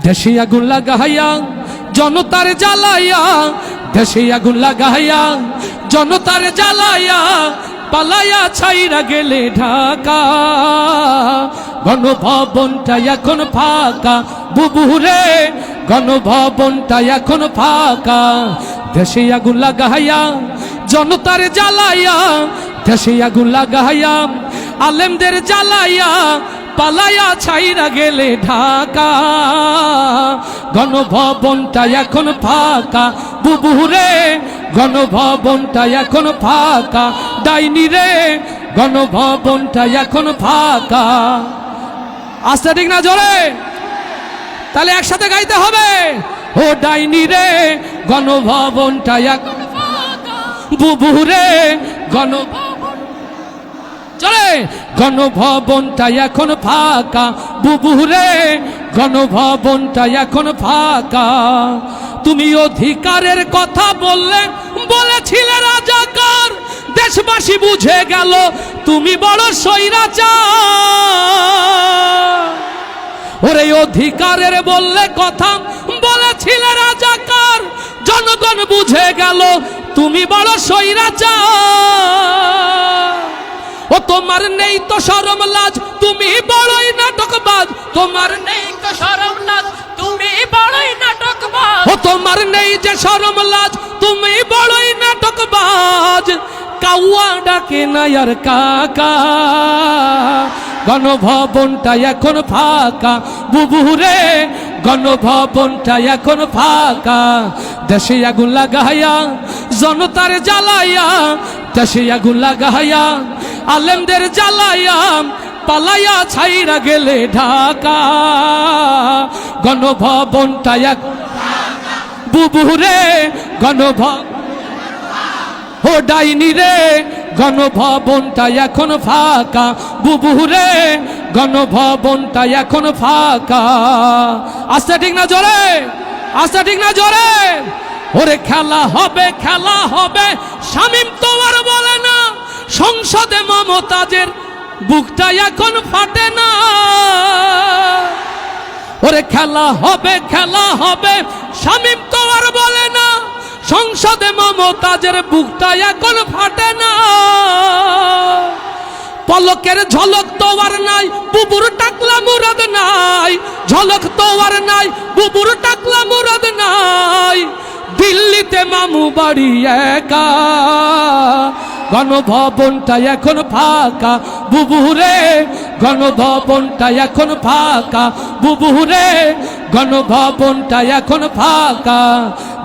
দেশে আগুন লাগাইয়া জনতার জ্বালাইয়া, দেশে আগুন লাগাইয়া জনতার জ্বালাইয়া, পালাইয়া ছাইরা গেলে ঢাকা। গণভবনটা এখন ফাঁকা বুবুরে, গণভবনটা এখন ফাঁকা। দেশে আগুন লাগাইয়া জনতার জ্বালাইয়া, দেশে আগুন লাগাইয়া আলেমদের জ্বালাইয়া, পালাইয়া ছাইরা গেলে ঢাকা। গণভবনটা এখন ফাঁকা বুবুরে, গণভবনটা এখন ফাঁকা। ডাইনি রে, গণভবনটা এখন ফাঁকা। আস্তে ঠিক না জোরে? তাহলে একসাথে গাইতে হবে। ও ডাইনি রে, গণভবনটা এখন ফাঁকা বুবুরে, চলে গণভবনটা এখন ফাঁকা বুবুরে, গণভবনটা এখন ফাঁকা। তুমি অধিকারের কথা বলেছিলে রাজাকার, দেশবাসী বুঝে গেল তুমি বড় স্বৈরাচার। ওরে অধিকারের কথা বলেছিলে রাজাকার, জনগণ বুঝে গেল তুমি বড় স্বৈরাচার। ও তোমার নেই তো শরম লাজ, তুমি বড়ই নাটকবাজ। তোমার নেই তো শরম লাজ, তুমি বড়ই নাটকবাজ। ও তোমার নেই যে শরম লাজ, তুমি বড়ই নাটকবাজ। কাউয়া ডাকে না আর কাকা। গণভবনটা এখন ফাঁকা বুবুরে, গণভবনটা এখন ফাঁকা। দেশে আগুন লাগাইয়া জনতার জ্বালাইয়া, দেশে আগুন লাগাইয়া আলেমদের জ্বালাইয়া, পালাইয়া ছাইরা গেলে ঢাকা। গণভবনটা এখন বুবুরে, গণভবন ও ডাইনি রে, গণভবনটা এখন ফাঁকা বুবুরে, গণভবনটা এখন ফাঁকা। আস্তে ঠিক না জোরে? আস্তে ঠিক না জোরে? ওরে খেলা হবে, খেলা হবে শামীম তো আর বলে না, সংসদে মমতাজের বুকটা এখন ফাটে না। ওরে খেলা হবে, খেলা হবে শামীম তো আর বলে না, সংসদে মমতাজের বুকটা এখন ফাটে না। পলকের ঝলক তো আর নাই, বুবুর টাকলা মুরাদ নাই। ঝলক তো আর নাই, বুবুর টাকলা মুরাদ নাই। দিল্লিতে মামু বাড়ি একা। গণভবনটা এখন ফাঁকা বুবুরে, গণভবনটা এখন ফাঁকা বুবুরে, গণভবনটা এখন ফাঁকা।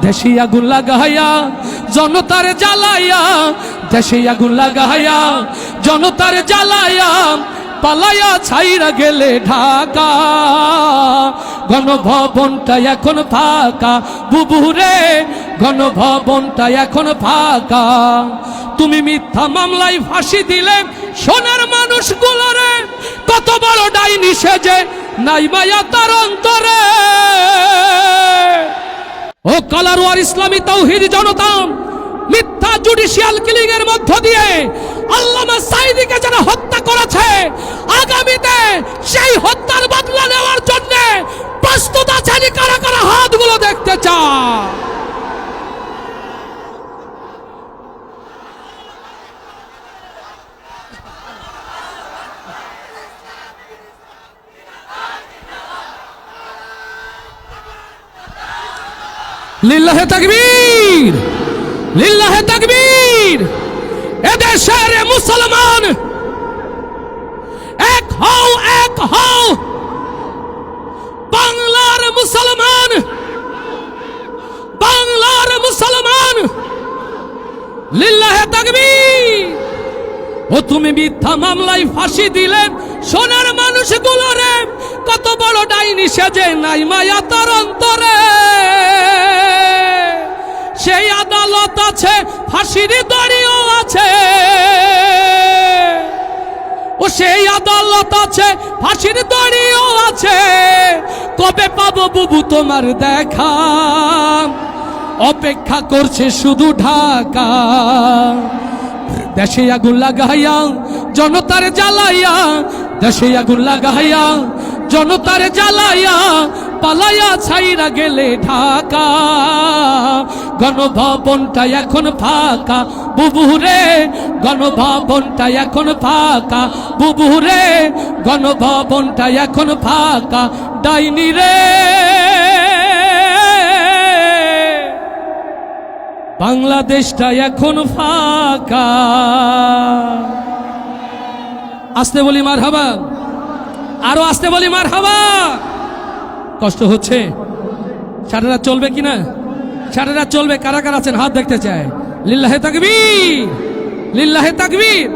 দেশে আগুন লাগাইয়া জনতার জ্বালাইয়া, দেশে আগুন লাগাইয়া জনতার জ্বালাইয়া, পালাইয়া ছাইরা গেলে ঢাকা। গণভবনটা এখন ফাঁকা বুবুরে, গণভবনটা এখন ফাঁকা। তুমি মিথ্যা মামলায় ফাঁসি দিলে সোনার মানুষগুলোরে, কত বড় ডাইনি সেজে নাই মায়া তার অন্তরে। ও কালারওয়ার ইসলামী তাওহীদ জনতা, মিথ্যা জুডিশিয়াল কিলিং এর মধ্য দিয়ে আল্লামা সাঈদীকে যারা হত্যা করেছে, আগামীতে সেই হত্যার বদলা নেওয়ার জন্য প্রস্তুত আছেন কারা কারা? হাতগুলো দেখতে চায়। লিল্লাহে তাকবীর, লিল্লাহে তাকবীর। এদেশের মুসলমান এক হও, এক হও। বাংলার মুসলমান, বাংলার মুসলমান। লিল্লাহে তাকবীর। ও তুমি মিথ্যা মামলায় ফাঁসি দিলে সোনার মানুষগুলোরে, কত বড় ডাইনি সেজে নাই মায়া তার অন্তরে। সেই আদালত আছে, ফাঁসির দড়িও আছে। ও সেই আদালত আছে, ফাঁসির দড়িও আছে। কবে পাবো বুবু তোমার দেখা? অপেক্ষা করছে শুধু ঢাকা। দেশে আগুন লাগাইয়া জনতার জ্বালাইয়া, দেশে আগুন লাগাইয়া জনতার জ্বালায়া পালায়া ছাইরা গেলে ঢাকা গণভবনটা এখন ফাঁকা বুবুরে গণভবনটা এখন ফাঁকা বুবুরে গণভবনটা এখন ফাঁকা ডাইনি রে বাংলাদেশটা এখন ফাঁকা আস্তে বলি মারহাবা আরো আস্তে বলি মারহাবা কষ্ট হচ্ছে সারা রাত চলবে কিনা সারা রাত চলবে কারা কারা আছেন হাত দেখতে চায় লিল্লাহে তাকবীর লিল্লাহে তাকবীর